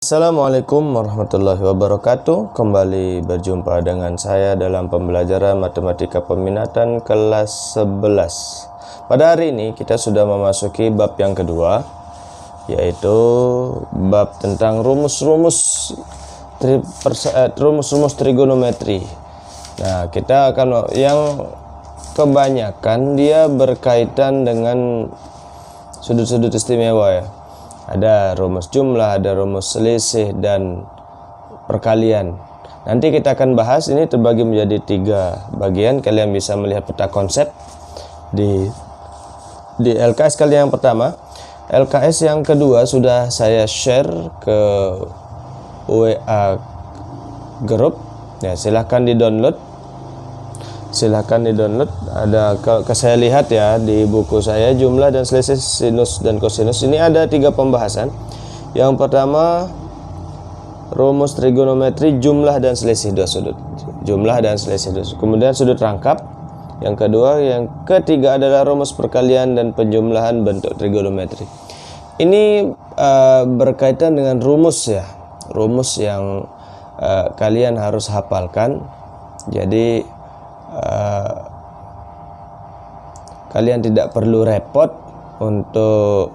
Assalamualaikum warahmatullahi wabarakatuh. Kembali berjumpa dengan saya dalam pembelajaran matematika peminatan kelas 11. Pada hari ini kita sudah memasuki bab yang kedua, yaitu bab tentang rumus-rumus trigonometri. Nah, kita akan yang kebanyakan dia berkaitan dengan sudut-sudut istimewa ya. Ada rumus jumlah, ada rumus selisih, dan perkalian. Nanti kita akan bahas, ini terbagi menjadi 3 bagian. Kalian bisa melihat peta konsep di LKS kalian yang pertama. LKS yang kedua sudah saya share ke WA grup. Ya, silahkan di-download. Ada, kalau saya lihat ya di buku saya, jumlah dan selisih sinus dan kosinus, ini ada 3 pembahasan. Yang pertama, rumus trigonometri jumlah dan selisih dua sudut, kemudian sudut rangkap. Yang kedua, yang ketiga adalah rumus perkalian dan penjumlahan bentuk trigonometri. Ini berkaitan dengan rumus ya, rumus yang kalian harus hafalkan. Jadi kalian tidak perlu repot untuk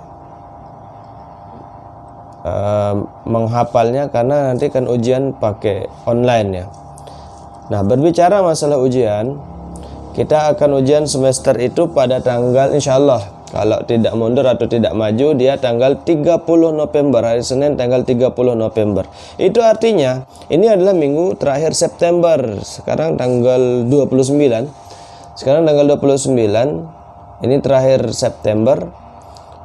menghafalnya, karena nanti kan ujian pakai online ya. Nah, berbicara masalah ujian, kita akan ujian semester itu pada tanggal, insyaallah kalau tidak mundur atau tidak maju, dia tanggal 30 November, hari Senin tanggal 30 November. Itu artinya ini adalah minggu terakhir September. Sekarang tanggal 29. Ini terakhir September.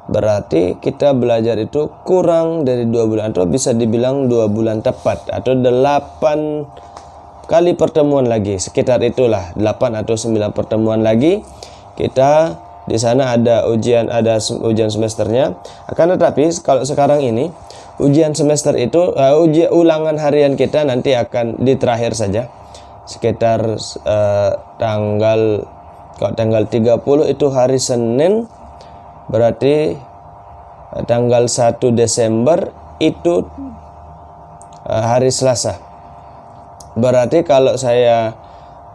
Berarti kita belajar itu kurang dari 2 bulan, atau bisa dibilang 2 bulan tepat, atau 8 kali pertemuan lagi. Sekitar itulah, 8 atau 9 pertemuan lagi. Kita di sana ada ujian semesternya. Akan tetapi kalau sekarang ini ujian semester itu ulangan harian kita nanti akan di terakhir saja, sekitar tanggal 30 itu hari Senin, berarti tanggal 1 Desember itu hari Selasa. Berarti kalau saya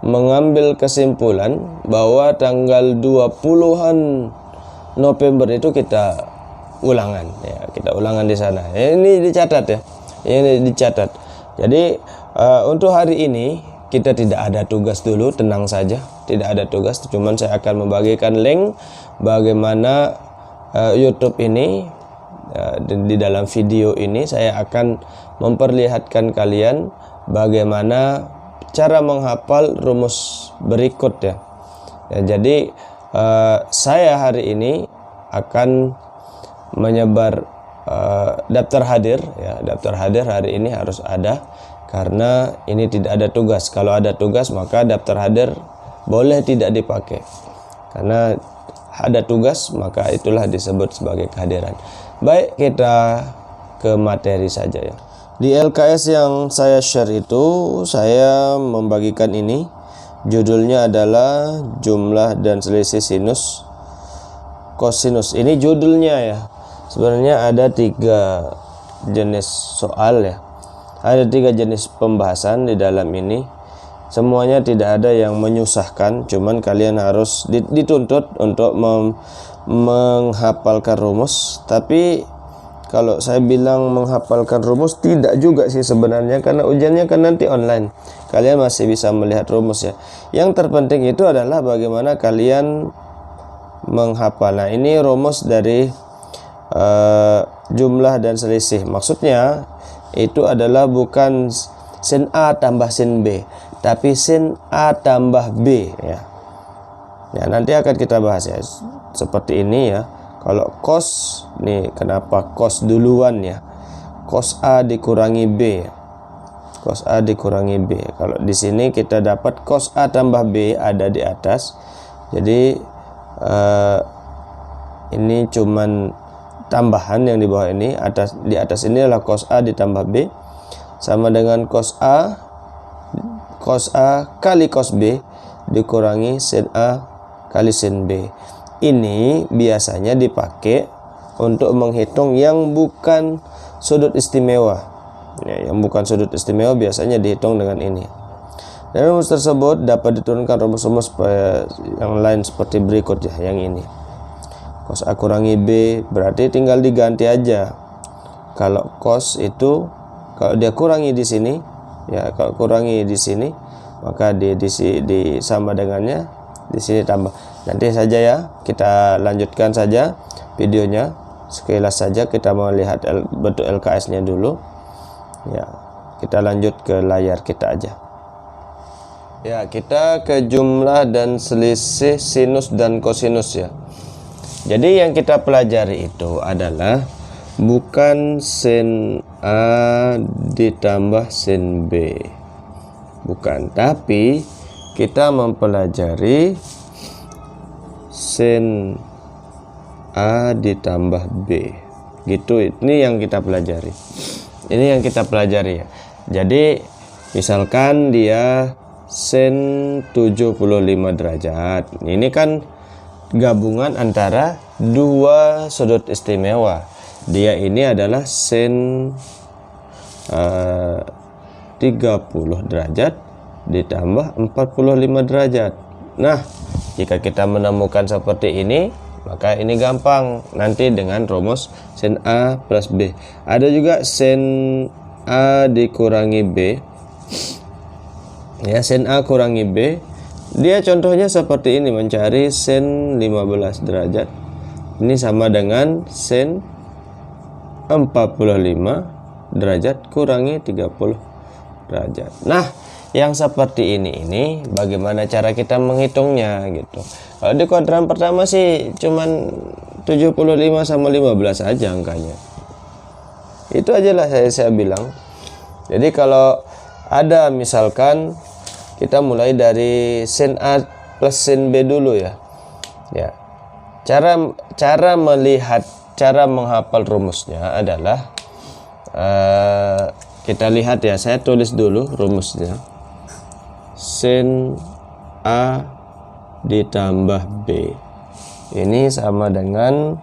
mengambil kesimpulan bahwa tanggal 20-an November itu kita ulangan ya, kita ulangan di sana. Ini dicatat ya. Ini dicatat. Jadi untuk hari ini kita tidak ada tugas dulu, tenang saja. Tidak ada tugas, cuman saya akan membagikan link bagaimana YouTube ini. Di dalam video ini saya akan memperlihatkan kalian bagaimana cara menghafal rumus berikut ya. Jadi saya hari ini akan menyebar daftar hadir ya. Daftar hadir hari ini harus ada, karena ini tidak ada tugas. Kalau ada tugas maka daftar hadir boleh tidak dipakai, karena ada tugas maka itulah disebut sebagai kehadiran. Baik, kita ke materi saja ya. Di LKS yang saya share itu, saya membagikan ini. Judulnya adalah jumlah dan selisih sinus kosinus. Ini judulnya ya. Sebenarnya ada 3 jenis soal ya. Ada 3 jenis pembahasan di dalam ini. Semuanya tidak ada yang menyusahkan, cuman kalian harus dituntut untuk menghafalkan rumus. Tapi kalau saya bilang menghafalkan rumus, tidak juga sih sebenarnya, karena ujiannya kan nanti online. Kalian masih bisa melihat rumus ya. Yang terpenting itu adalah bagaimana kalian menghafal. Nah, ini rumus dari jumlah dan selisih. Maksudnya itu adalah bukan sin A tambah sin B, tapi sin A tambah B ya. Ya, nanti akan kita bahas ya. Seperti ini ya. Kalau cos, nih kenapa cos duluan ya? Cos A dikurangi B. Cos A dikurangi B. Kalau di sini kita dapat cos A tambah B ada di atas. Jadi ini cuman tambahan yang di bawah ini. Di atas ini adalah cos A ditambah B sama dengan cos A kali cos B dikurangi sin A kali sin B. Ini biasanya dipakai untuk menghitung yang bukan sudut istimewa. Ya, yang bukan sudut istimewa biasanya dihitung dengan ini. Dari rumus tersebut dapat diturunkan rumus-rumus yang lain seperti berikut ya, yang ini. Cos A kurangi B berarti tinggal diganti aja. Kalau cos itu kalau dia kurangi di sini, ya kalau kurangi di sini, maka di sama dengannya di sini tambah. Nanti saja ya, kita lanjutkan saja videonya. Sekilas saja kita melihat bentuk LKS-nya dulu. Ya, kita lanjut ke layar kita aja. Ya, kita ke jumlah dan selisih sinus dan kosinus ya. Jadi yang kita pelajari itu adalah bukan sin A ditambah sin B. Bukan, tapi kita mempelajari sin A ditambah B. Gitu, ini yang kita pelajari. Ini yang kita pelajari ya. Jadi misalkan dia sin 75 derajat. Ini kan gabungan antara dua sudut istimewa. Dia ini adalah sin 30 derajat ditambah 45 derajat. Nah, jika kita menemukan seperti ini, maka ini gampang nanti dengan rumus sin A plus B. Ada juga sin A dikurangi B. Ya, sin A kurangi B. Dia contohnya seperti ini, mencari sin 15 derajat. Ini sama dengan sin 45 derajat kurangi 30 derajat. Nah, yang seperti ini bagaimana cara kita menghitungnya gitu. Kalau di kuadran pertama sih cuman 75 sama 15 aja angkanya. Itu aja lah saya bilang. Jadi kalau ada misalkan kita mulai dari sin A plus sin B dulu ya. Ya. Cara melihat, cara menghafal rumusnya adalah kita lihat ya, saya tulis dulu rumusnya. Sin A ditambah B ini sama dengan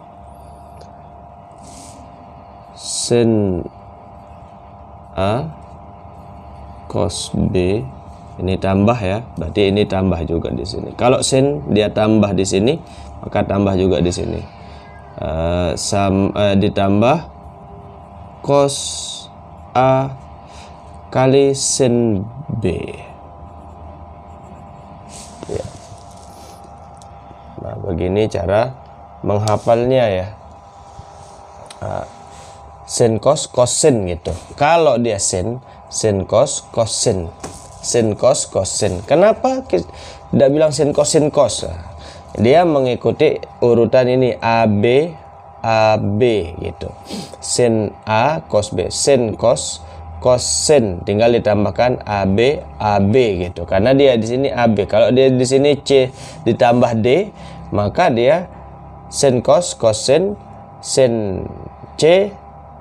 sin A cos B. Ini tambah ya, berarti ini tambah juga di sini. Kalau sin dia tambah di sini, maka tambah juga di sini. Ditambah cos A kali sin B. Ya. Nah, begini cara menghafalnya ya. Sin cos sin gitu. Kalau dia sin cos sin. Sin cos sin. Kenapa tidak bilang sin cos? Dia mengikuti urutan ini AB gitu. Sin A cos B, sin cos sin, tinggal ditambahkan AB gitu. Karena dia di sini AB. Kalau dia di sini C ditambah D, maka dia sin cos sin, sin C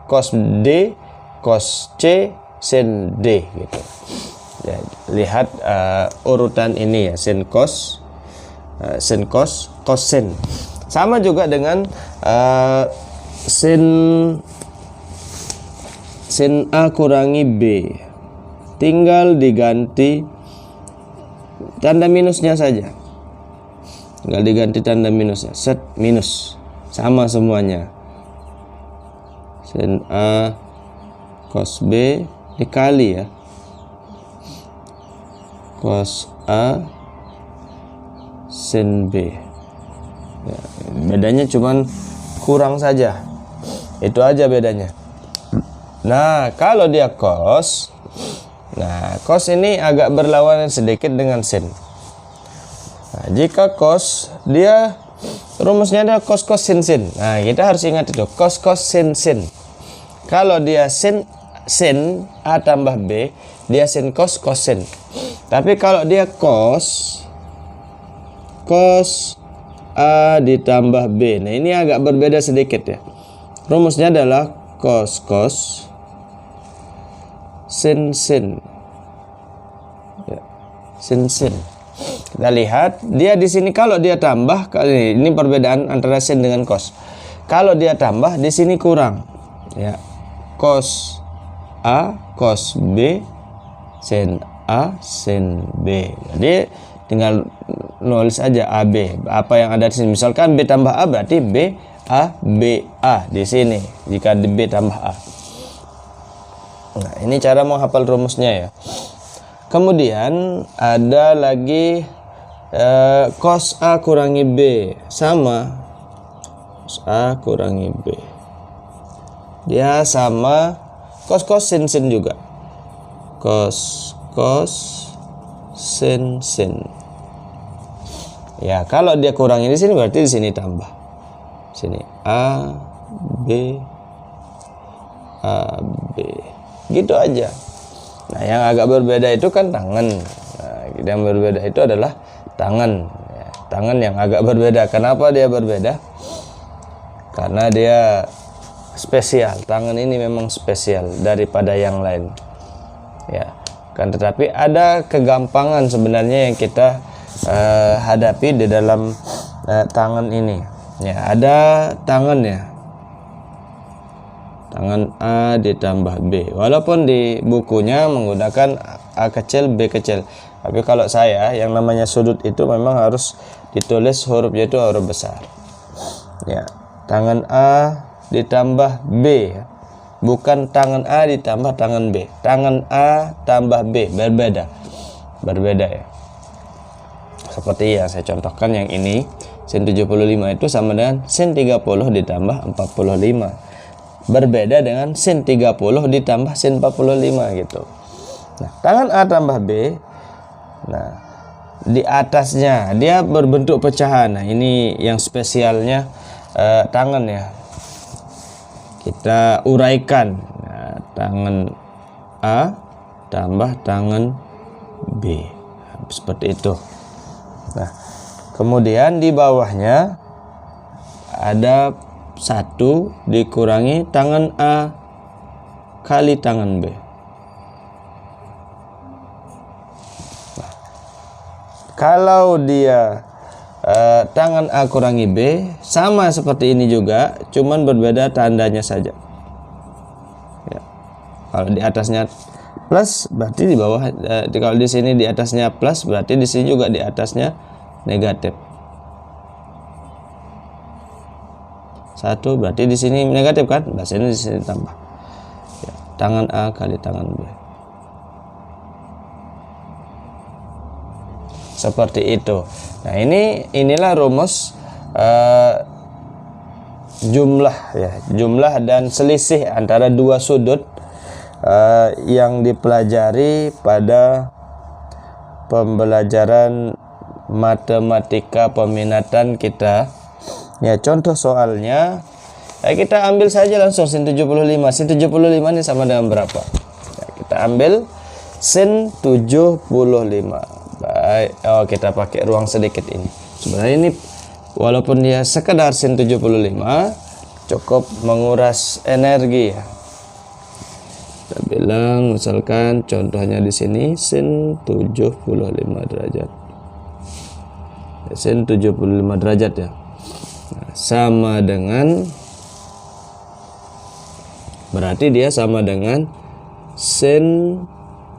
cos D cos C sin D gitu. Ya, lihat urutan ini ya, sin cos sin. Sama juga dengan sin A kurangi B, tinggal diganti tanda minusnya saja. Tinggal diganti tanda minusnya, set minus, sama semuanya. Sin A cos B dikali ya cos A sin B. Ya, bedanya cuman kurang saja, itu aja bedanya. Nah, kalau dia cos, nah cos ini agak berlawanan sedikit dengan sin. Nah, jika cos dia rumusnya ada cos sin. Nah, kita harus ingat itu cos sin. Kalau dia sin A tambah B, dia sin cos sin. Tapi kalau dia cos A ditambah B, nah ini agak berbeda sedikit ya. Rumusnya adalah cos sin. Ya, sin. Kita lihat dia di sini, kalau dia tambah, ini perbedaan antara sin dengan cos. Kalau dia tambah di sini kurang, ya cos A cos B sin A sin B. Jadi tinggal nulis aja AB. Apa yang ada di sini? Misalkan B tambah A berarti B A B A di sini. Jika di B tambah A. Nah, ini cara menghafal rumusnya ya. Kemudian ada lagi cos A kurangi B sama cos A kurangi B. Dia sama cos sin juga. Cos sin. Ya, kalau dia kurangi di sini berarti di sini tambah. Sini A B. Gitu aja. Nah, yang agak berbeda itu kan tangan. Nah, yang berbeda itu adalah tangan. Ya, tangan yang agak berbeda. Kenapa dia berbeda? Karena dia spesial. Tangan ini memang spesial daripada yang lain. Ya, kan tetapi ada kegampangan sebenarnya yang kita hadapi di dalam tangan ini. Ya, ada tangannya. Tangan A ditambah B. Walaupun di bukunya menggunakan A kecil, B kecil. Tapi kalau saya, yang namanya sudut itu memang harus ditulis hurufnya itu huruf besar. Ya, tangan A ditambah B. Bukan tangan A ditambah tangan B. Tangan A tambah B. Berbeda ya. Seperti yang saya contohkan yang ini. Sin 75 itu sama dengan sin 30 ditambah 45. Berbeda dengan sin 30 ditambah sin 45 gitu. Nah, tangan A tambah B. Nah, di atasnya dia berbentuk pecahan. Nah, ini yang spesialnya tangan ya. Kita uraikan. Nah, tangan A tambah tangan B. Seperti itu. Nah, kemudian di bawahnya ada 1 dikurangi tangan A kali tangan B. Nah, kalau dia tangan A kurangi B sama seperti ini juga, cuman berbeda tandanya saja. Ya. Kalau di atasnya plus berarti di bawah, kalau di sini di atasnya plus berarti di sini juga di atasnya negatif. 1 berarti di sini negatif kan? Nah, sini di sini tambah. Ya, tangan A kali tangan B. Seperti itu. Nah, inilah rumus jumlah ya, jumlah dan selisih antara dua sudut yang dipelajari pada pembelajaran matematika peminatan kita. Ya, contoh soalnya kita ambil saja langsung sin 75. Sin 75 ini sama dengan berapa? Ya, kita ambil sin 75. Baik, kita pakai ruang sedikit ini. Sebenarnya ini walaupun dia sekedar sin 75 cukup menguras energi ya. Kita bilang misalkan contohnya di sini sin 75 derajat. Sin 75 derajat ya. Nah, sama dengan, berarti dia sama dengan sin,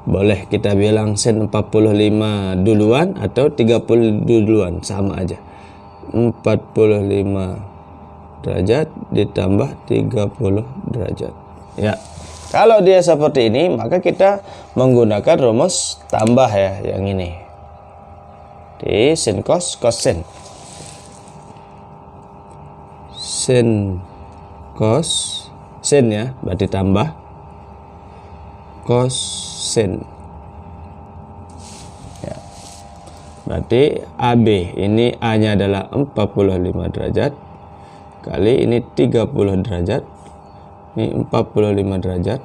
boleh kita bilang sin 45 duluan atau 30 duluan, sama aja. 45 derajat ditambah 30 derajat. Ya. Kalau dia seperti ini, maka kita menggunakan rumus tambah ya, yang ini. Di sin cos sin. Sin cos sin ya, berarti tambah cos sin ya. Berarti AB ini A nya adalah 45 derajat kali ini 30 derajat, ini 45 derajat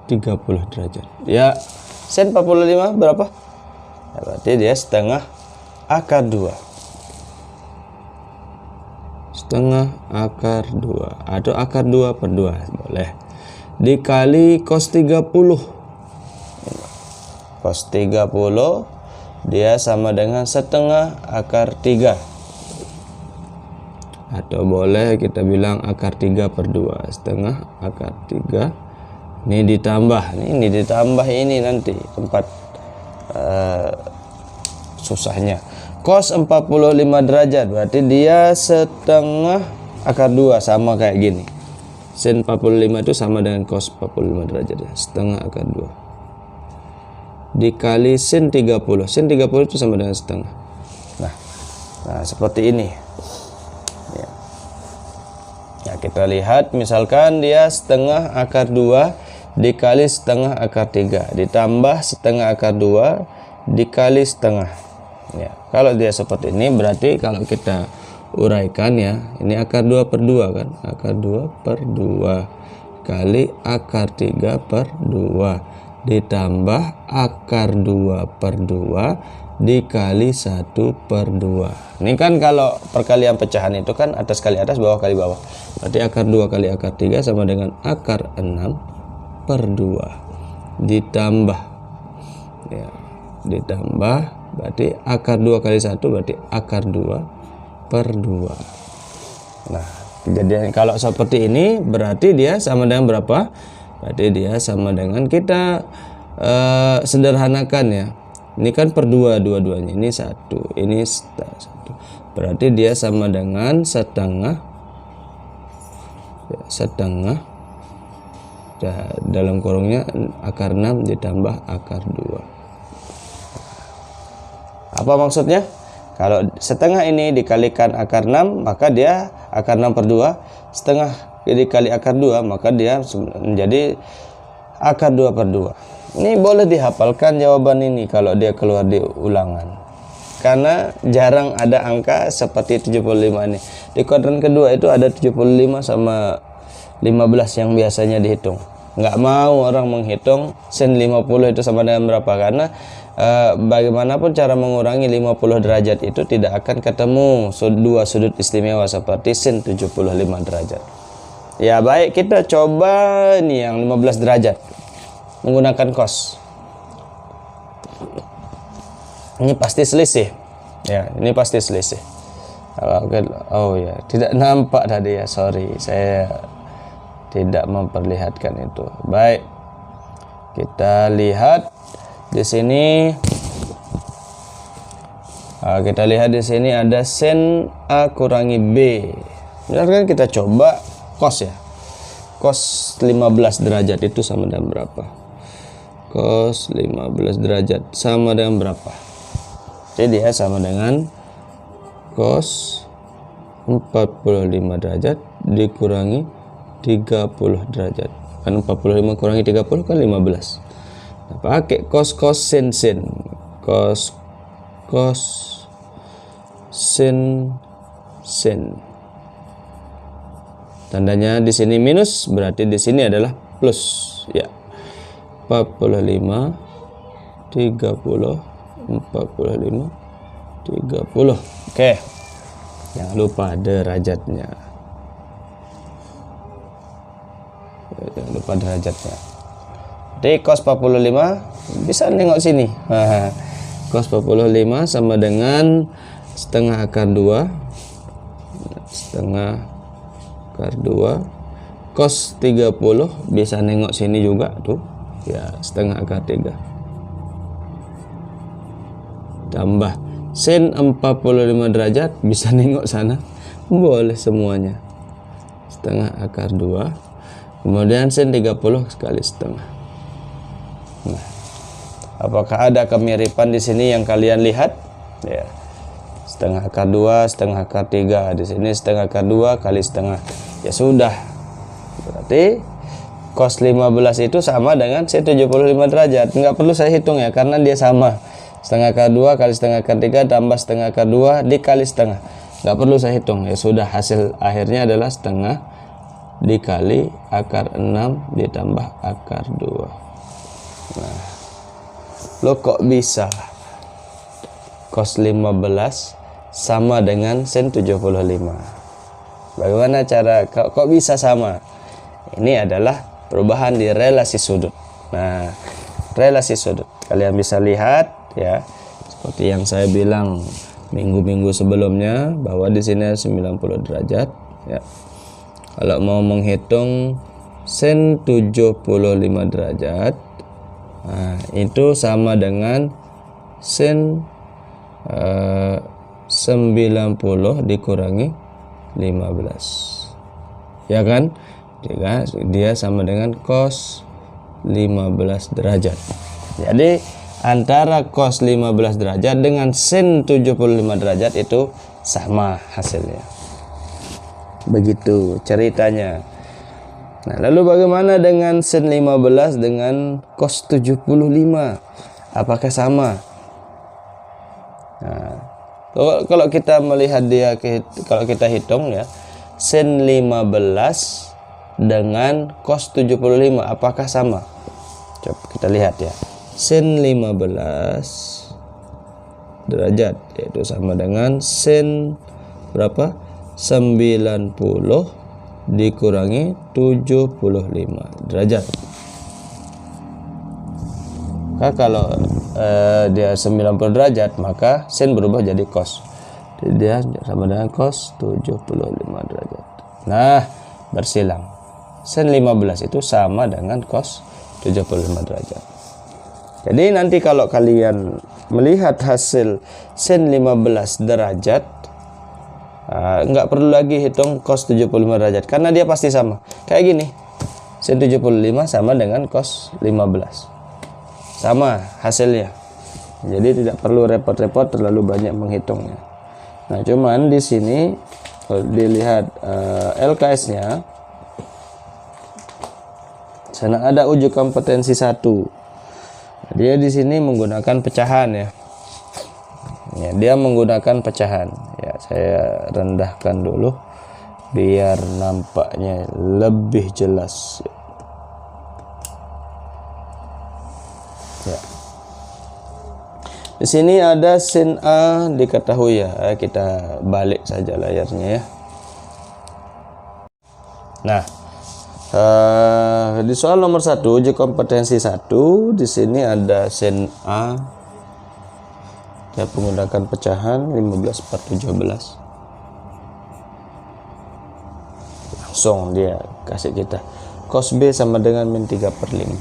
30 derajat ya. Sin 45 berapa ya, berarti dia setengah akar 2, setengah akar 2 atau akar 2 per 2 boleh, dikali cos 30. Cos 30 dia sama dengan setengah akar 3 atau boleh kita bilang akar 3 per 2, setengah akar 3 Ini ditambah ini nanti tempat susahnya. Cos 45 derajat berarti dia setengah akar 2, sama kayak gini. Sin 45 itu sama dengan cos 45 derajat ya, setengah akar 2 dikali sin 30. Sin 30 itu sama dengan setengah. Nah seperti ini ya, kita lihat misalkan dia setengah akar 2 dikali setengah akar 3 ditambah setengah akar 2 dikali setengah ya. Kalau dia seperti ini berarti kalau kita uraikan ya, ini akar 2 per 2 kan, akar 2 per 2 kali akar 3 per 2 ditambah akar 2 per 2 dikali 1 per 2. Ini kan kalau perkalian pecahan itu kan atas kali atas, bawah kali bawah. Berarti akar 2 kali akar 3 sama dengan akar 6 per 2 ditambah ya, ditambah berarti akar 2 kali 1 berarti akar 2 per 2. Nah, kejadian kalau seperti ini berarti dia sama dengan berapa? Berarti dia sama dengan, kita sederhanakan ya. Ini kan per 2 dua-duanya. Ini 1, ini 1. Berarti dia sama dengan setengah ya, setengah ya, dalam kurungnya akar 6 ditambah akar 2. Apa maksudnya? Kalau setengah ini dikalikan akar 6, maka dia akar 6 per 2. Setengah dikali akar 2, maka dia menjadi akar 2 per 2. Ini boleh dihafalkan jawaban ini kalau dia keluar di ulangan. Karena jarang ada angka seperti 75 ini. Di kuadran kedua itu ada 75 sama 15 yang biasanya dihitung. Nggak mau orang menghitung sin 50 itu sama dengan berapa, karena bagaimanapun cara mengurangi 50 derajat itu tidak akan ketemu dua sudut istimewa seperti sin 75 derajat. Ya baik, kita coba nih yang 15 derajat menggunakan cos. Ini pasti selisih ya, ini pasti selisih. Oh ya, tidak nampak tadi ya, sorry, saya tidak memperlihatkan itu. Baik, kita lihat di sini. Kita lihat di sini ada sin A kurangi B. Benar kan? Kita coba cos ya. Cos 15 derajat itu sama dengan berapa? Cos 15 derajat sama dengan berapa? Jadi dia sama dengan cos 45 derajat dikurangi 30 derajat. Kan 45 kurangi 30 kan 15. Nah, pakai cos sin cos sin. Tandanya di sini minus, berarti di sini adalah plus ya. 45 30 45 30. Oke. Jangan lupa derajatnya. Jangan lupa derajatnya. Jadi cos 45 bisa nengok sini. Cos 45 sama dengan setengah akar 2. Setengah akar 2. Cos 30 bisa nengok sini juga tuh. Ya, setengah akar 3 tambah sin 45 derajat bisa nengok sana, boleh semuanya, setengah akar 2 kemudian sin 30 sekali setengah. Nah, apakah ada kemiripan di sini yang kalian lihat ya? Setengah akar 2 setengah akar 3, di sini setengah akar 2 kali setengah, ya sudah, berarti cos 15 itu sama dengan sin 75 derajat. Nggak perlu saya hitung ya, karena dia sama. Setengah akar 2 kali setengah akar 3 tambah setengah akar 2 dikali setengah. Nggak perlu saya hitung. Ya sudah, hasil akhirnya adalah setengah dikali akar 6 ditambah akar 2. Nah, lo kok bisa cos 15 sama dengan sin 75? Bagaimana cara, kok bisa sama? Ini adalah perubahan di relasi sudut. Nah, relasi sudut kalian bisa lihat ya, seperti yang saya bilang minggu-minggu sebelumnya bahwa di sini 90 derajat ya. Kalau mau menghitung sin 75 derajat, nah, itu sama dengan sin 90 dikurangi 15, ya kan? Dia sama dengan cos 15 derajat. Jadi antara cos 15 derajat dengan sin 75 derajat itu sama hasilnya. Begitu ceritanya. Nah, lalu bagaimana dengan sin 15 dengan cos 75? Apakah sama? Nah, kalau kita melihat kalau kita hitung ya, sin 15 dengan cos 75 apakah sama? Coba kita lihat ya. Sin 15 derajat yaitu sama dengan sin berapa? 90 dikurangi 75 derajat. Maka kalau dia 90 derajat, maka sin berubah jadi cos. Jadi dia sama dengan cos 75 derajat. Nah, bersilang. Sin 15 itu sama dengan cos 75 derajat. Jadi nanti kalau kalian melihat hasil sin 15 derajat, nggak perlu lagi hitung cos 75 derajat karena dia pasti sama. Kayak gini, sin 75 sama dengan cos 15, sama hasilnya. Jadi tidak perlu repot-repot terlalu banyak menghitungnya. Nah, cuman di sini kalau dilihat LKS-nya, sana ada uji kompetensi 1. Dia di sini menggunakan pecahan ya. Ya, dia menggunakan pecahan. Ya, saya rendahkan dulu biar nampaknya lebih jelas. Ya. Di sini ada sin A diketahui ya. Kita balik saja layarnya ya. Nah, di soal nomor 1 uji kompetensi 1, di sini ada sin A. Dia menggunakan pecahan 15/17. Langsung dia kasih kita cos B sama dengan min 3/5.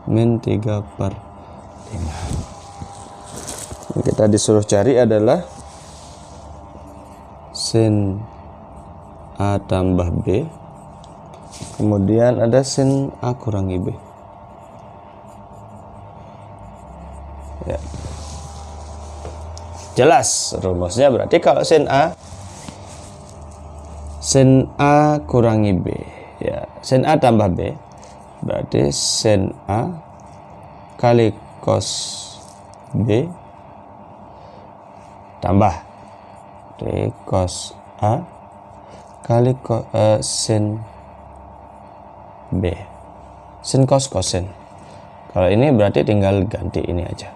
Min 3/5. Yang kita disuruh cari adalah sin A tambah B, kemudian ada sin A kurangi B. Ya. Jelas rumusnya, berarti kalau sin A kurangi B, ya, sin A tambah B berarti sin A kali cos B tambah cos A kali sin B, sin cos kosin. Kalau ini berarti tinggal ganti ini aja.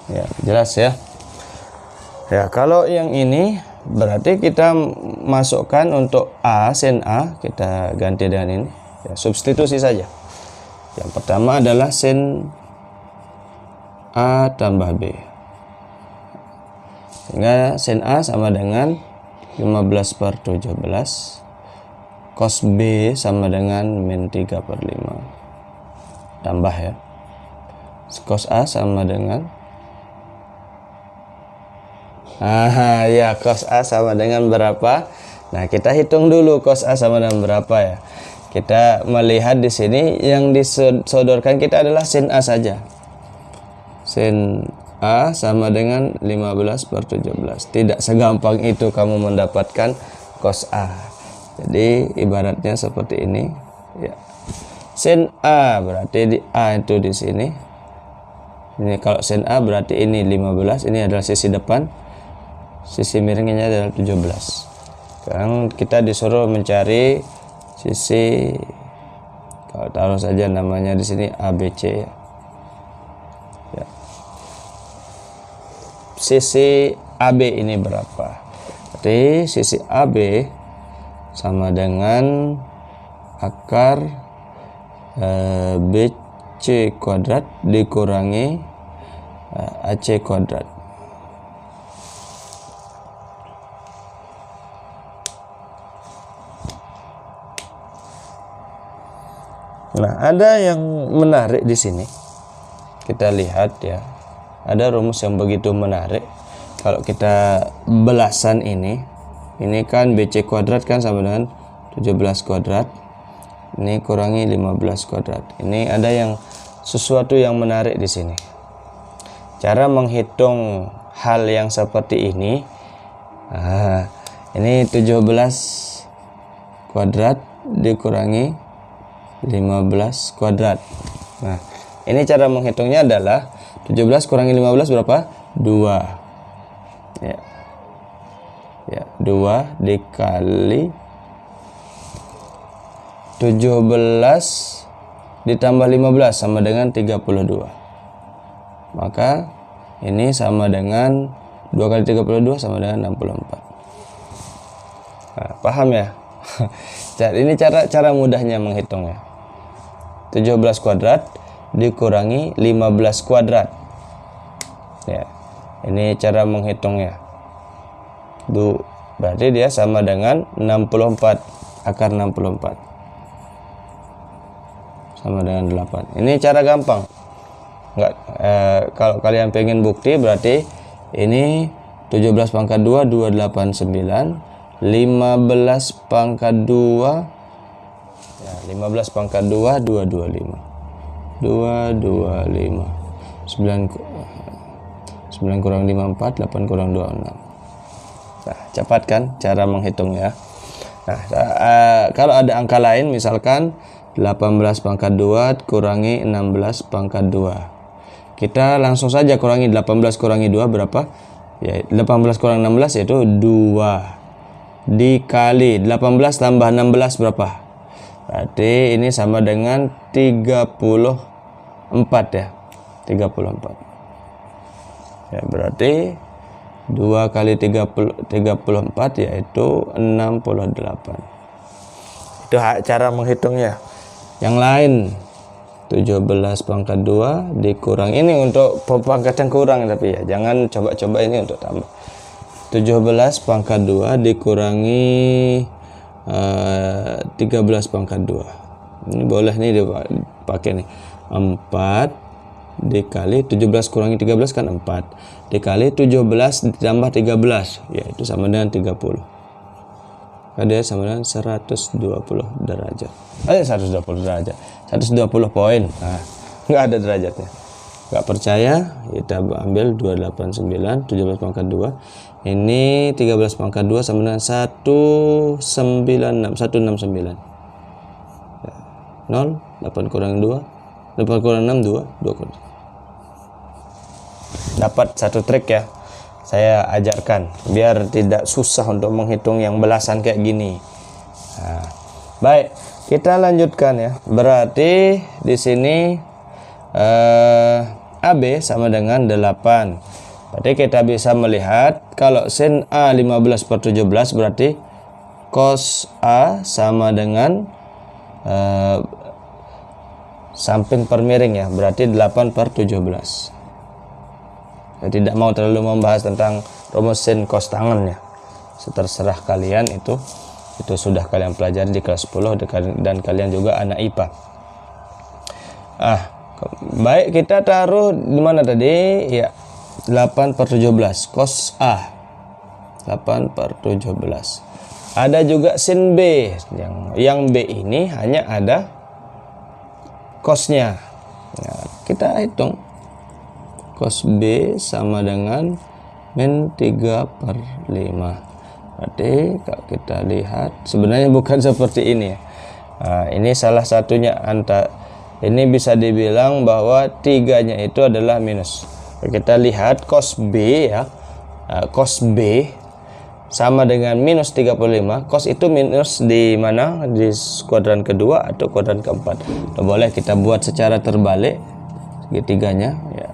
Ya, jelas ya. Ya, kalau yang ini berarti kita masukkan untuk A, sin A kita ganti dengan ini. Ya, substitusi saja. Yang pertama adalah sin A tambah B. Sehingga sin A sama dengan 15/17. Cos B sama dengan min 3/5. Tambah ya. Cos A sama dengan ya, cos A sama dengan berapa? Nah, kita hitung dulu cos A sama dengan berapa ya. Kita melihat di sini yang disodorkan kita adalah sin A saja. Sin A sama dengan 15/17. Tidak segampang itu kamu mendapatkan cos A. Jadi ibaratnya seperti ini ya. Sin A berarti di A itu di sini. Ini kalau sin A berarti ini 15, ini adalah sisi depan. Sisi miringnya adalah 17. Sekarang kita disuruh mencari sisi, kalau taruh saja namanya di sini ABC ya. Sisi AB ini berapa? Berarti sisi AB sama dengan akar BC kuadrat dikurangi AC kuadrat. Nah, ada yang menarik di sini. Kita lihat ya. Ada rumus yang begitu menarik. Kalau kita belasan ini kan BC kuadrat kan sama dengan 17 kuadrat. Ini kurangi 15 kuadrat. Ini ada yang sesuatu yang menarik di sini. Cara menghitung hal yang seperti ini. Ini 17 kuadrat dikurangi 15 kuadrat. Nah, ini cara menghitungnya adalah 17 kurangi 15 berapa? 2. Ya, 2 dikali 17 ditambah 15 sama dengan 32. Maka ini sama dengan 2 kali 32 sama dengan 64. Nah, paham ya? Ini cara mudahnya menghitungnya. 17 kuadrat dikurangi 15 kuadrat. Ya. Ini cara menghitungnya. Berarti dia sama dengan 64. Akar 64 sama dengan 8. Ini cara gampang. Kalau kalian pengen bukti berarti ini 17 pangkat 2 289, 15 pangkat 2 ya, 15 pangkat 2 225. 225. 9 kurang 5 4, 8 kurang 2 6. Nah, cepat kan cara menghitungnya. Nah, kalau ada angka lain misalkan 18 pangkat 2 kurangi 16 pangkat 2. Kita langsung saja kurangi 18 kurangi 2 berapa? Ya, 18 kurang 16 yaitu 2. Dikali 18 tambah 16 berapa? Berarti ini sama dengan 34 ya. 34. Ya, berarti 2 kali 34 yaitu 68. Itu cara menghitungnya. Yang lain 17 pangkat 2 dikurang, ini untuk pangkat yang kurang tapi ya jangan coba-coba ini untuk tambah. 17 pangkat 2 dikurangi 13 pangkat 2. Ini boleh nih dipakai nih. 4 dikali 17 kurangi 13 kan 4. Dikali 17 ditambah 13 yaitu sama dengan 30. Dia sama dengan 120 derajat. 120 derajat. 120 poin. Nah, nggak ada derajatnya. Nggak percaya, kita ambil 289, 17 pangkat 2. Ini 13 pangkat 2 sama dengan 199. 0, 8 kurang 2. 8 kurang 6, 2. 2 kurang. Dapat satu trik ya. Saya ajarkan biar tidak susah untuk menghitung yang belasan kayak gini. Nah, baik, kita lanjutkan ya. Berarti di sini AB sama dengan 8. Berarti kita bisa melihat kalau sin A 15/17 berarti cos A sama dengan samping per miring ya. Berarti 8/17. Saya tidak mau terlalu membahas tentang rumus sin cos tangan ya. Terserah kalian, itu sudah kalian pelajari di kelas 10 dan kalian juga anak IPA. Baik, kita taruh di mana tadi? Ya, 8/17 cos A. 8/17. Ada juga sin B. Yang B ini hanya ada cosnya. Nah, kita hitung. Cos B sama dengan min 3/5. Berarti kalau kita lihat sebenarnya bukan seperti ini ya. Nah, ini salah satunya ini bisa dibilang bahwa 3-nya itu adalah minus. Kita lihat cos B ya. Cos B sama dengan minus 35. Cos itu minus di mana? Di kuadran kedua atau kuadran keempat. Nah, boleh kita buat secara terbalik segitiganya ya.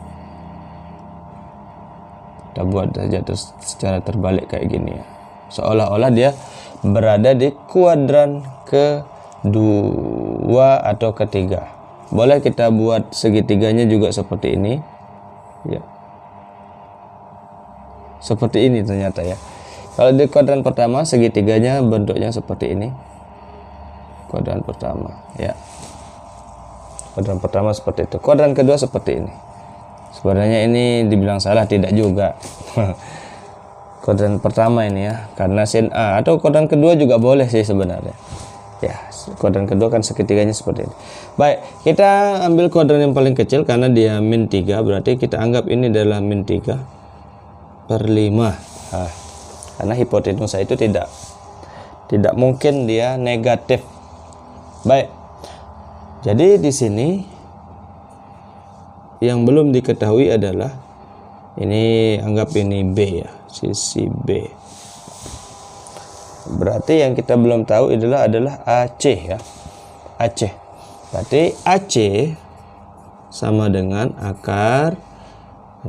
Kita buat saja terus secara terbalik kayak gini ya. Seolah-olah dia berada di kuadran ke 2 atau ketiga. Boleh kita buat segitiganya juga seperti ini ya, seperti ini ternyata ya. Kalau di kuadran pertama segitiganya bentuknya seperti ini, kuadran pertama ya, kuadran pertama seperti itu, kuadran kedua seperti ini. Sebenarnya ini dibilang salah tidak juga. Kuadran pertama ini ya, karena sin A, atau kuadran kedua juga boleh sih sebenarnya ya. Kuadran kedua kan segitiganya seperti ini. Baik, kita ambil kuadran yang paling kecil karena dia min 3, berarti kita anggap ini adalah min 3/5. Nah, karena hipotenusa itu tidak mungkin dia negatif. Baik, jadi di sini yang belum diketahui adalah ini, anggap ini B ya, sisi B. Berarti yang kita belum tahu adalah AC ya, AC. Berarti AC sama dengan akar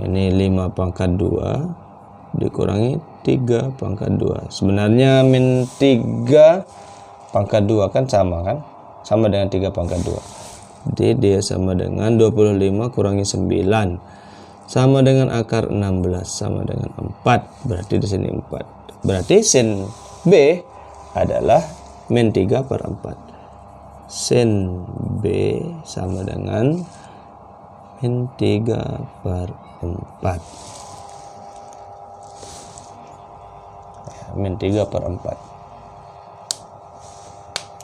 ini 5/2 dikurangi 3/2. Sebenarnya min 3/2 kan sama dengan 3/2. Jadi dia sama dengan 25 kurangi 9 sama dengan akar 16 sama dengan 4. Berarti di sini 4. Berarti sin B adalah min 3/4. Sin B sama dengan min 3/4. Min 3/4.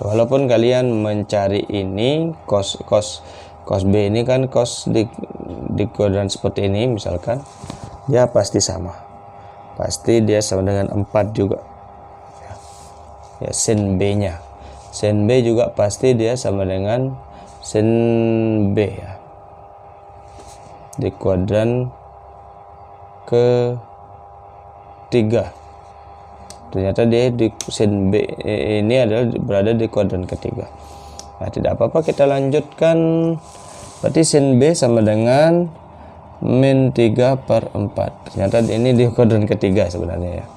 Walaupun kalian mencari ini cos B ini kan cos di kuadran seperti ini misalkan, dia pasti sama. Pasti dia sama dengan 4 juga. Ya, sin B-nya. Sin B juga pasti dia sama dengan sin B ya. Di kuadran ketiga. Ternyata dia di sin B ini adalah berada di kuadran ketiga. Nah, tidak apa-apa, kita lanjutkan. Berarti sin B sama dengan min 3/4. Ternyata ini di kuadran ketiga sebenarnya ya.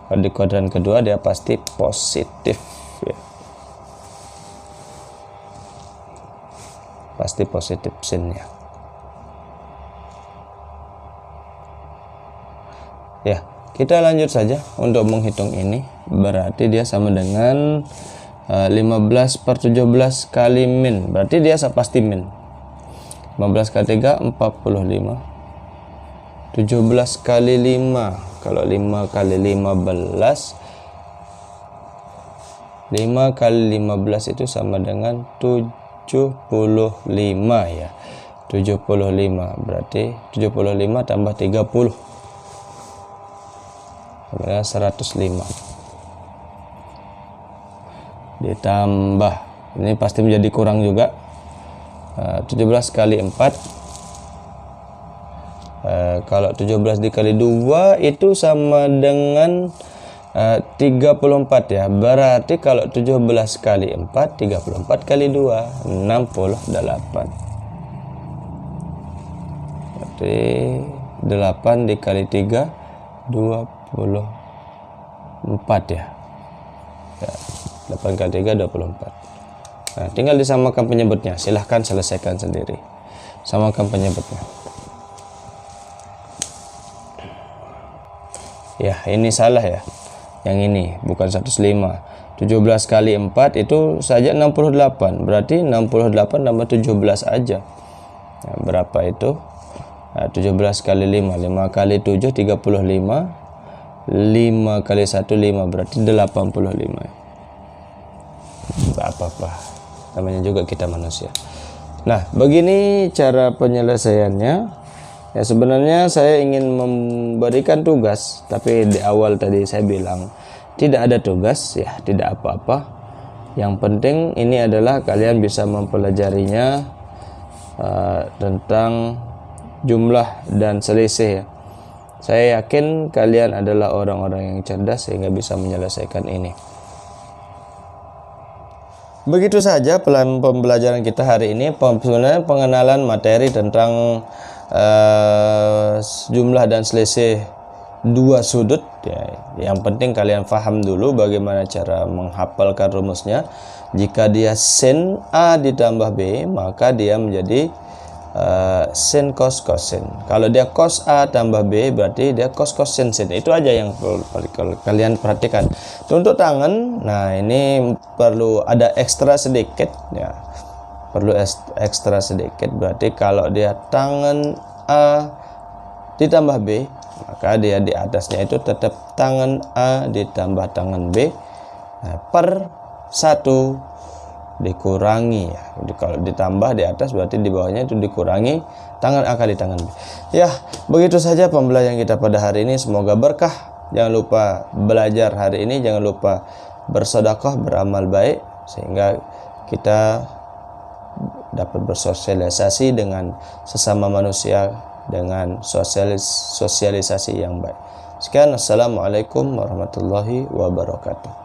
Kalau di kuadran kedua dia pasti positif ya. Pasti positif sinnya. Ya, kita lanjut saja untuk menghitung ini. Berarti dia sama dengan 15/17 kali min. Berarti dia pasti min. 15 kali 3 45. 17 kali 5. Kalau 5 kali 15, 5 kali 15 itu sama dengan 75 ya. 75 berarti 75 tambah 30 sama 105. Ditambah, ini pasti menjadi kurang juga, 17 kali 4. Kalau 17 dikali 2 itu sama dengan 34 ya. Berarti kalau 17 kali 4, 34 kali 2, 68. Berarti 8 dikali 3, 24 ya. 8 kali 3, 24. Nah, tinggal disamakan penyebutnya. Silahkan selesaikan sendiri. Samakan penyebutnya. Ya, ini salah ya. Yang ini bukan 105. 17 kali 4 itu saja 68. Berarti 68 tambah 17 aja. Nah, berapa itu? Nah, 17 kali 5. 5 kali 7, 35. 5 kali 1, 5. Berarti 85. Tidak apa-apa. Namanya juga kita manusia. Nah, begini cara penyelesaiannya. Ya, sebenarnya saya ingin memberikan tugas, tapi di awal tadi saya bilang tidak ada tugas, ya tidak apa-apa. Yang penting ini adalah kalian bisa mempelajarinya tentang jumlah dan selisih ya. Saya yakin kalian adalah orang-orang yang cerdas sehingga bisa menyelesaikan ini. Begitu saja pembelajaran kita hari ini. Sebenarnya pengenalan materi tentang jumlah dan selisih dua sudut ya. Yang penting kalian paham dulu bagaimana cara menghafalkan rumusnya. Jika dia sin A ditambah B, maka dia menjadi sin cos sin. Kalau dia cos A tambah B, berarti dia cos sin sin. Itu aja yang perlu kalian perhatikan. Untuk tangan, nah ini perlu ada ekstra sedikit ya. Perlu ekstra sedikit, berarti kalau dia tangan A ditambah B, maka dia di atasnya itu tetap tangan A ditambah tangan B, nah, per 1 dikurangi ya. Kalau ditambah di atas berarti di bawahnya itu dikurangi tangan A kali tangan B. Ya, begitu saja pembelajaran kita pada hari ini. Semoga berkah. Jangan lupa belajar hari ini, jangan lupa bersedekah, beramal baik, sehingga kita dapat bersosialisasi dengan sesama manusia dengan sosialisasi yang baik. Sekian, assalamualaikum warahmatullahi wabarakatuh.